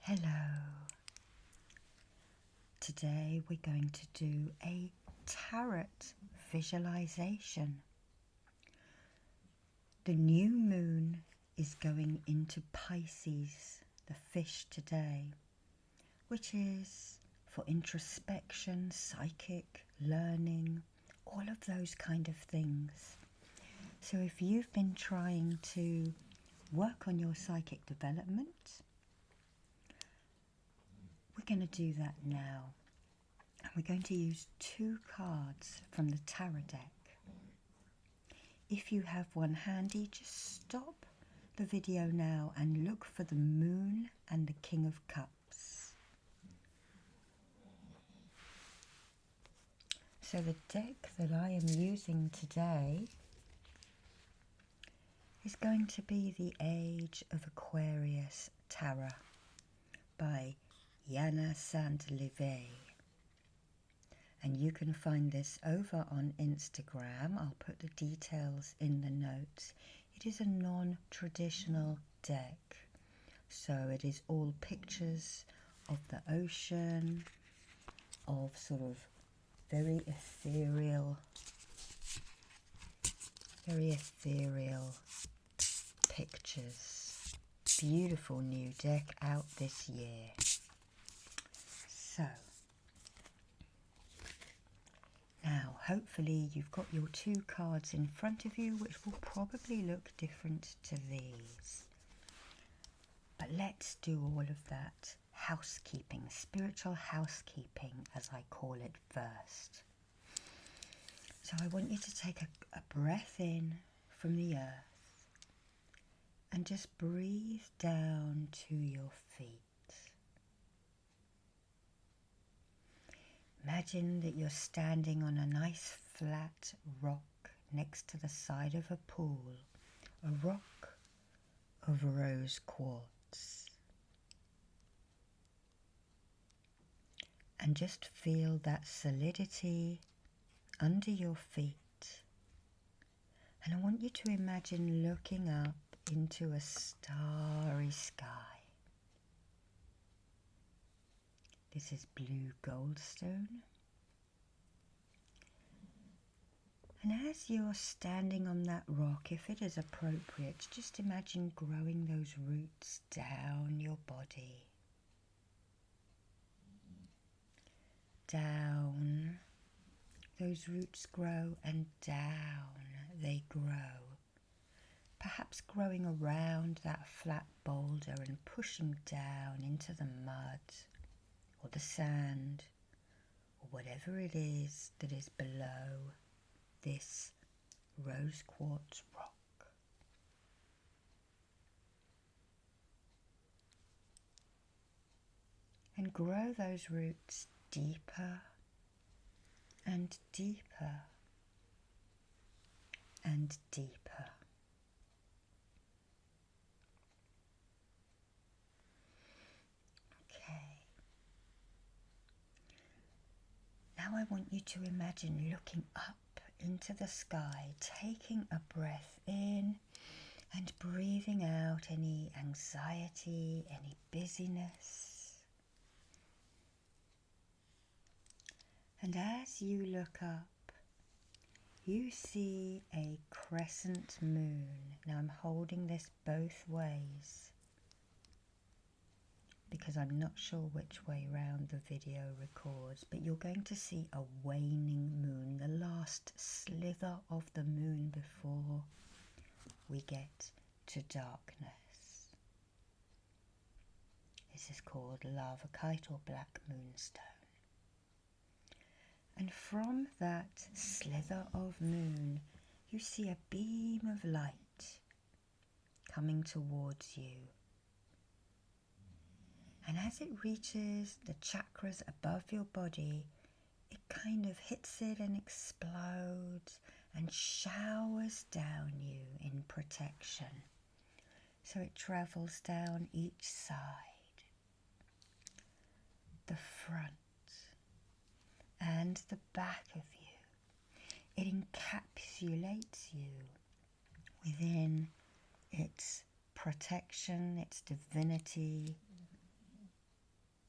Hello. Today we're going to do a tarot visualization. The new moon is going into Pisces, the fish today, which is for introspection, psychic, learning, all of those kind of things. So if you've been trying to work on your psychic development, we're going to do that now. And we're going to use 2 cards from the tarot deck. If you have one handy, just stop the video now and look for the Moon and the King of Cups. So the deck that I am using today is going to be the Age of Aquarius Tarot by Yana Sant'Livei. And you can find this over on Instagram. I'll put the details in the notes. It is a non-traditional deck. So it is all pictures of the ocean, of sort of very ethereal pictures. Beautiful new deck out this year. So, now, hopefully you've got your 2 cards in front of you, which will probably look different to these. But let's do all of that housekeeping, spiritual housekeeping, as I call it, first. So I want you to take a breath in from the earth and just breathe down to your feet. Imagine that you're standing on a nice flat rock next to the side of a pool, a rock of rose quartz. And just feel that solidity under your feet. And I want you to imagine looking up into a starry sky. This is blue goldstone. And as you're standing on that rock, if it is appropriate, just imagine growing those roots down your body. Down. Those roots grow and down they grow. Perhaps growing around that flat boulder and pushing down into the mud or the sand or whatever it is that is below this rose quartz rock. And grow those roots deeper and deeper and deeper. Okay. Now I want you to imagine looking up into the sky, taking a breath in and breathing out any anxiety, any busyness. And as you look up, you see a crescent moon. Now I'm holding this both ways because I'm not sure which way round the video records, but you're going to see a waning moon, the last slither of the moon before we get to darkness. This is called Lavakite or Black Moonstone. And from that slither of moon, you see a beam of light coming towards you. And as it reaches the chakras above your body, it kind of hits it and explodes and showers down you in protection. So it travels down each side, the front, and the back of you. It encapsulates you within its protection, its divinity,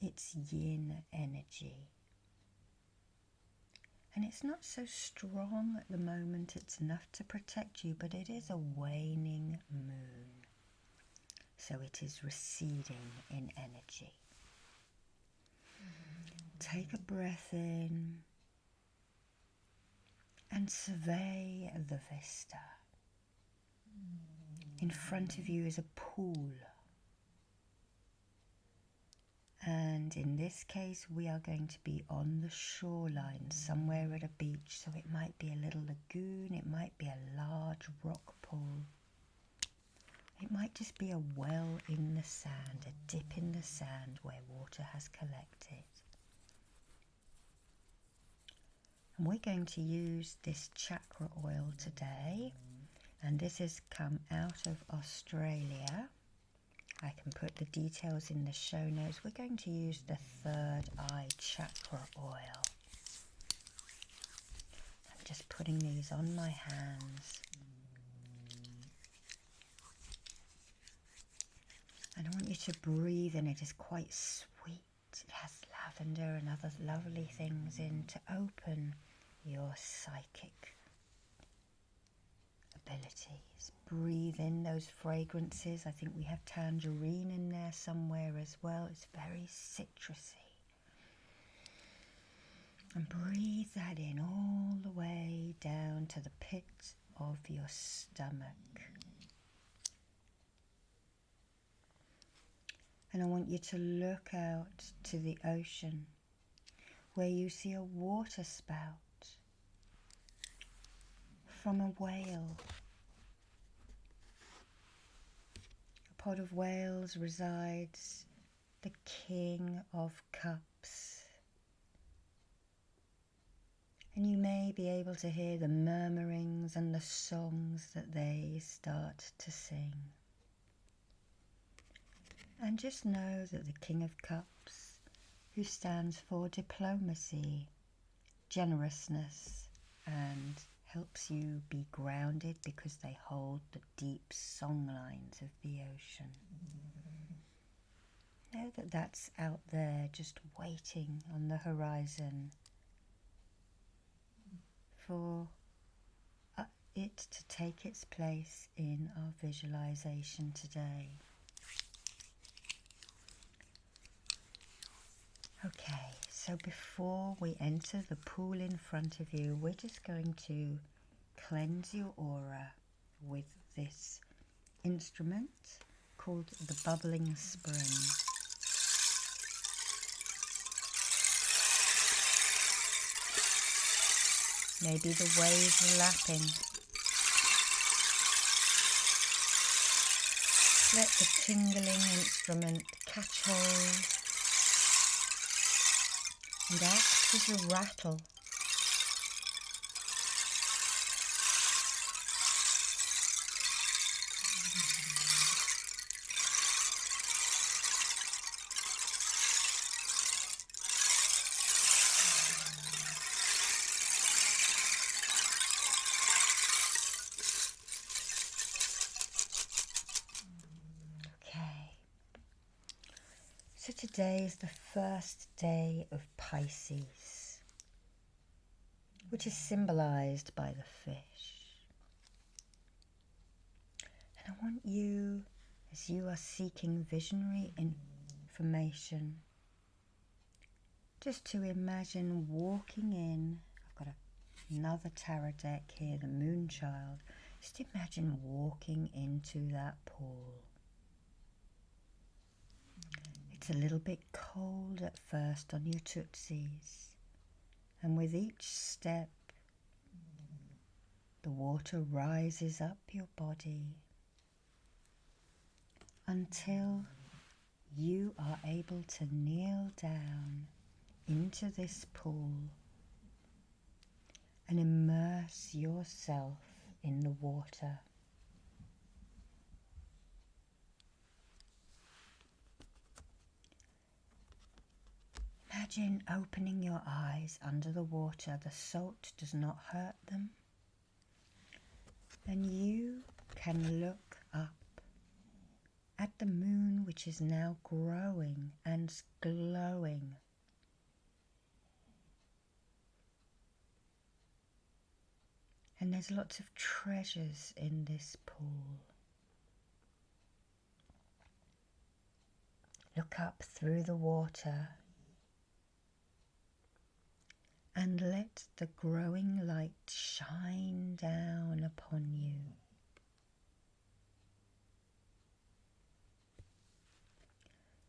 It's yin energy. And it's not so strong at the moment, it's enough to protect you, but it is a waning moon. So it is receding in energy. Take a breath in and survey the vista. In front of you is a pool. And in this case, we are going to be on the shoreline, somewhere at a beach. So it might be a little lagoon, it might be a large rock pool. It might just be a well in the sand, a dip in the sand where water has collected. And we're going to use this chakra oil today. And this has come out of Australia. I can put the details in the show notes. We're going to use the third eye chakra oil. I'm just putting these on my hands. And I want you to breathe in. It is quite sweet. It has lavender and other lovely things in to open your psychic abilities. Breathe in those fragrances. I think we have tangerine in there somewhere as well. It's very citrusy. And breathe that in all the way down to the pit of your stomach. And I want you to look out to the ocean where you see a water spout from a whale. A pot of whales resides the King of Cups. And you may be able to hear the murmurings and the songs that they start to sing. And just know that the King of Cups, who stands for diplomacy, generousness, and helps you be grounded because they hold the deep song lines of the ocean. Know that that's out there just waiting on the horizon for it to take its place in our visualization today. Okay, so before we enter the pool in front of you, we're just going to cleanse your aura with this instrument called the bubbling spring. Maybe the waves lapping. Let the tingling instrument catch hold and act as a rattle. So today is the first day of Pisces, which is symbolized by the fish. And I want you, as you are seeking visionary information, just to imagine walking in. I've got another tarot deck here, the Moonchild. Just imagine walking into that pool. It's a little bit cold at first on your tootsies, and with each step the water rises up your body until you are able to kneel down into this pool and immerse yourself in the water. Imagine opening your eyes under the water. The salt does not hurt them. And you can look up at the moon, which is now growing and glowing. And there's lots of treasures in this pool. Look up through the water and let the growing light shine down upon you.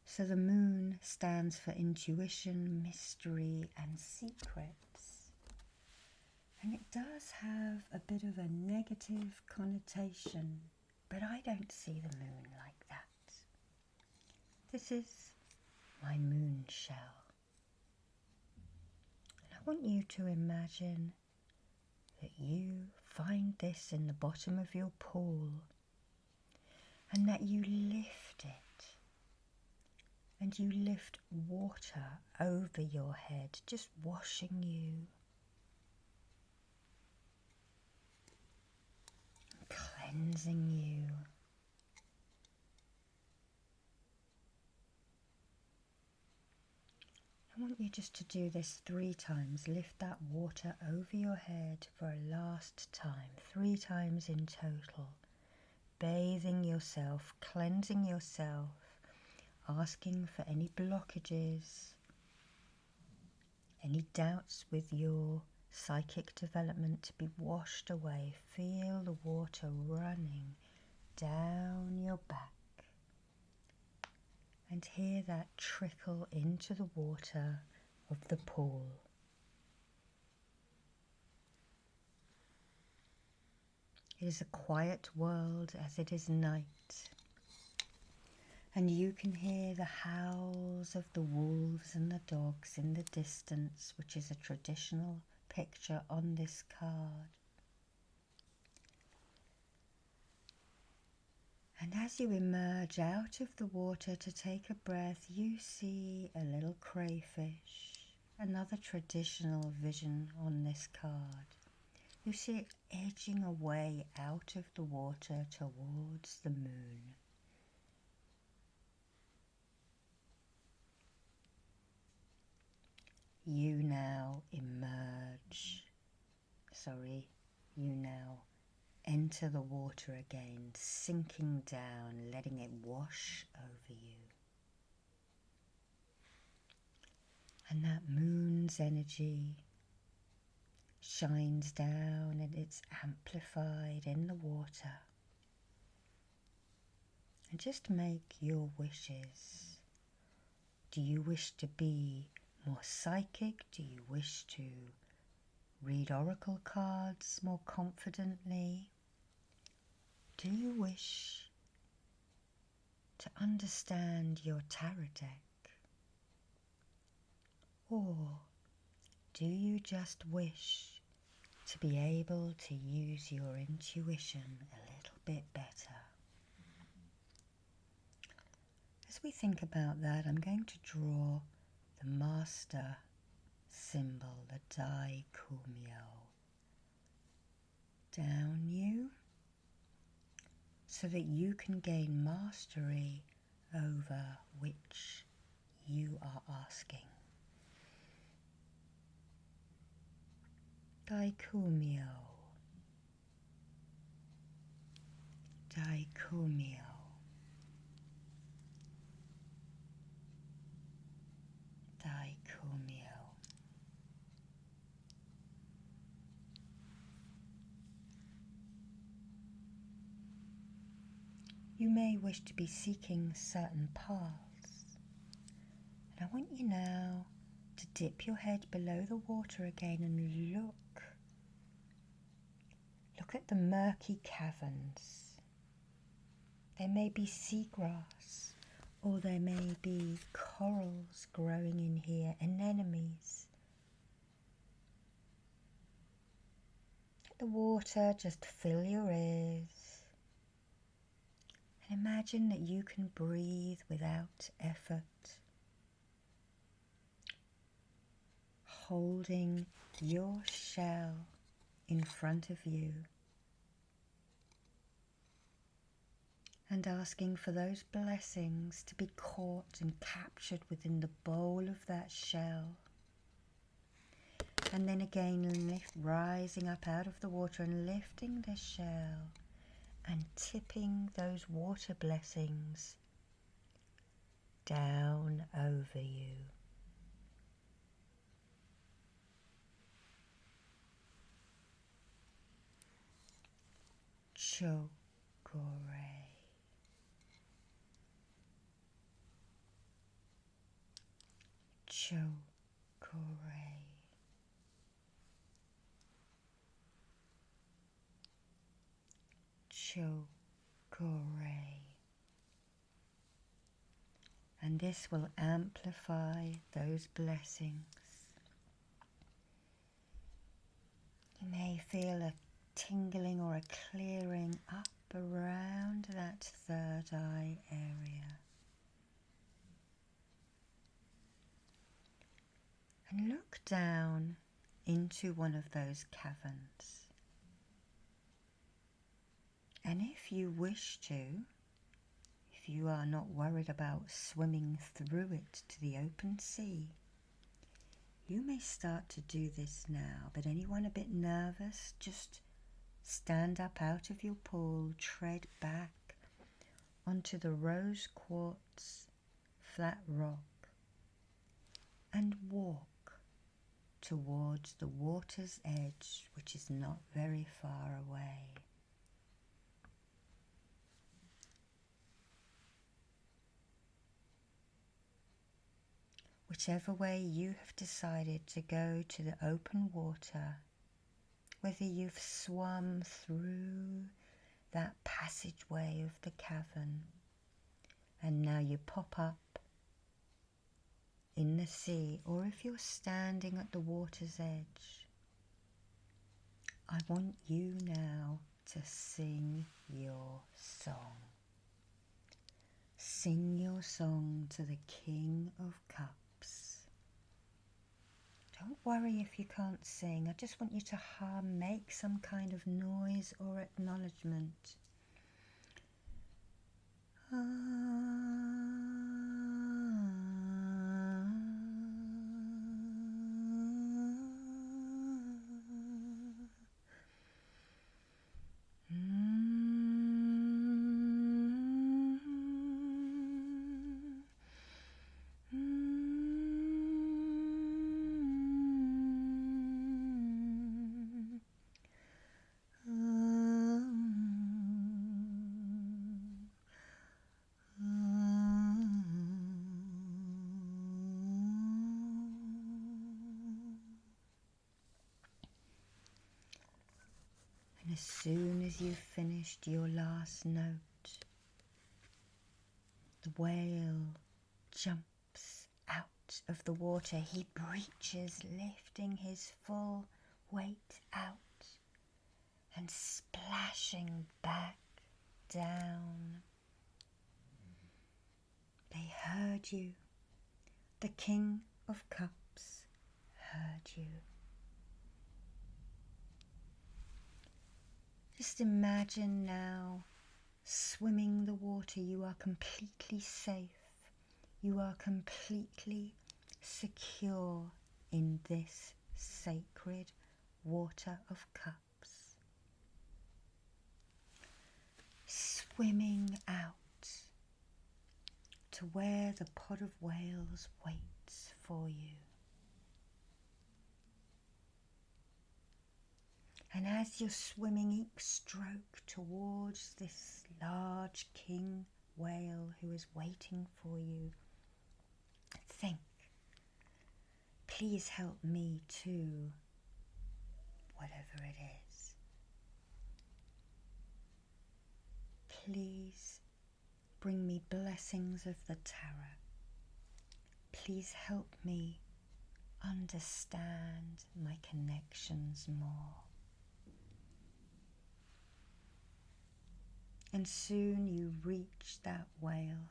So the moon stands for intuition, mystery, and secrets. And it does have a bit of a negative connotation, but I don't see the moon like that. This is my moon shell. And I want you to imagine that you find this in the bottom of your pool and that you lift it. And you lift water over your head, just washing you, cleansing you. I want you just to do this 3 times. Lift that water over your head for a last time, 3 times in total. Bathing yourself, cleansing yourself, asking for any blockages, any doubts with your psychic development to be washed away. Feel the water running down your back and hear that trickle into the water of the pool. It is a quiet world as it is night, and you can hear the howls of the wolves and the dogs in the distance, which is a traditional picture on this card. And as you emerge out of the water to take a breath, you see a little crayfish, another traditional vision on this card. You see it edging away out of the water towards the moon. You now enter the water again, sinking down, letting it wash over you. And that moon's energy shines down and it's amplified in the water. And just make your wishes. Do you wish to be more psychic? Do you wish to read oracle cards more confidently? Do you wish to understand your tarot deck? Or do you just wish to be able to use your intuition a little bit better? As we think about that, I'm going to draw the master symbol, the Dai Kumyo, down you so that you can gain mastery over which you are asking. Dai Kumyo, Dai Kumyo, Dai Kumyo. You may wish to be seeking certain paths, and I want you now to dip your head below the water again and look at the murky caverns. There may be seagrass, or there may be corals growing in here, anemones. Let the water just fill your ears. And imagine that you can breathe without effort, holding your shell in front of you. and asking for those blessings to be caught and captured within the bowl of that shell. And then again rising up out of the water and lifting the shell and tipping those water blessings down over you. Chokore. Chokore. Chokore. And this will amplify those blessings. You may feel a tingling or a clearing up around that third eye area. And look down into one of those caverns. And if you wish to, if you are not worried about swimming through it to the open sea, you may start to do this now. But anyone a bit nervous, just stand up out of your pool, tread back onto the rose quartz flat rock and walk towards the water's edge, which is not very far away. Whichever way you have decided to go to the open water, whether you've swum through that passageway of the cavern and now you pop up in the sea, or if you're standing at the water's edge, I want you now to sing your song. Sing your song to the King of Cups. Don't worry if you can't sing. I just want you to hum, make some kind of noise or acknowledgement. As soon as you've finished your last note, the whale jumps out of the water. He breaches, lifting his full weight out and splashing back down. They heard you. The King of Cups heard you. Just imagine now, swimming the water, you are completely safe. You are completely secure in this sacred water of cups. Swimming out to where the pod of whales waits for you. And as you're swimming each stroke towards this large king whale who is waiting for you, think, please help me too, whatever it is. Please bring me blessings of the Tara. Please help me understand my connections more. And soon you reach that whale.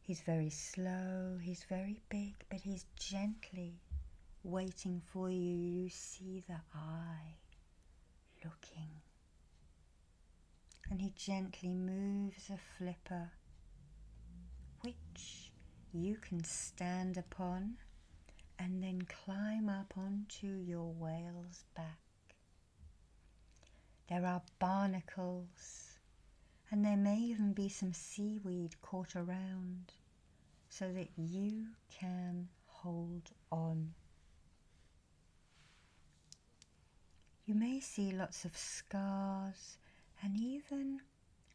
He's very slow, he's very big, but he's gently waiting for you. You see the eye looking and he gently moves a flipper which you can stand upon and then climb up onto your whale's back. There are barnacles, and there may even be some seaweed caught around so that you can hold on. You may see lots of scars and even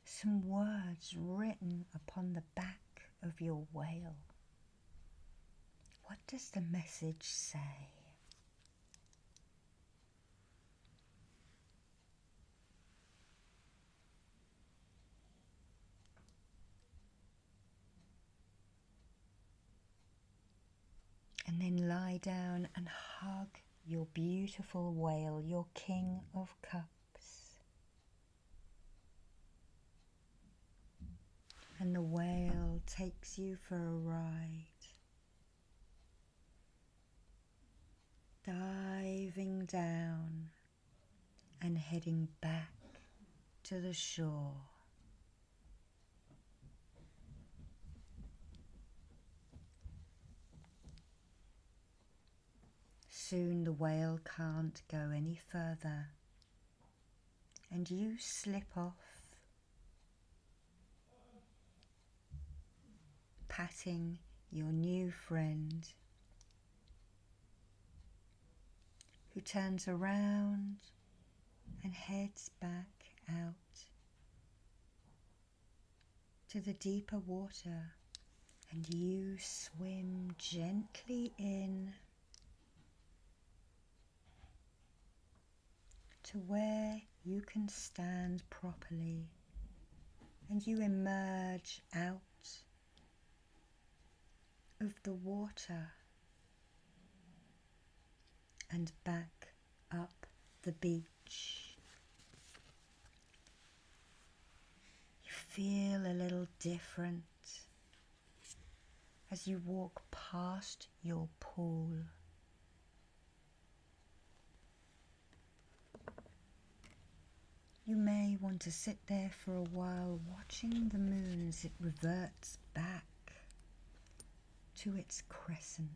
some words written upon the back of your whale. What does the message say? And then lie down and hug your beautiful whale, your King of Cups. And the whale takes you for a ride, diving down and heading back to the shore. Soon the whale can't go any further, and you slip off, patting your new friend, who turns around and heads back out to the deeper water, and you swim gently in to where you can stand properly, and you emerge out of the water and back up the beach. You feel a little different as you walk past your pool. You may want to sit there for a while watching the moon as it reverts back to its crescent.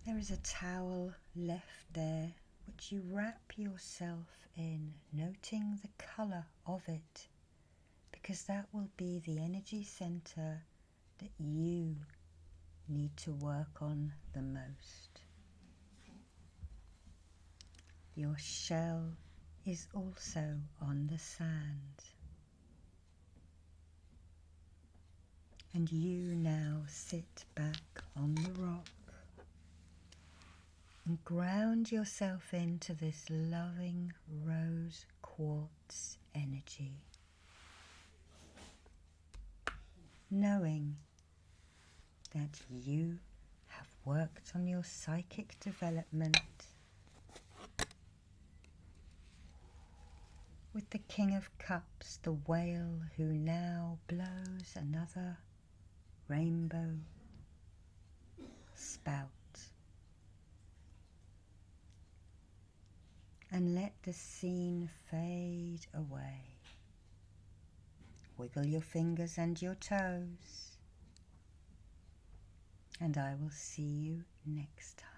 There is a towel left there which you wrap yourself in, noting the colour of it, because that will be the energy centre that you need to work on the most. Your shell is also on the sand, and you now sit back on the rock and ground yourself into this loving rose quartz energy, knowing that you have worked on your psychic development with the King of Cups, the whale who now blows another rainbow spout. And let the scene fade away. Wiggle your fingers and your toes, and I will see you next time.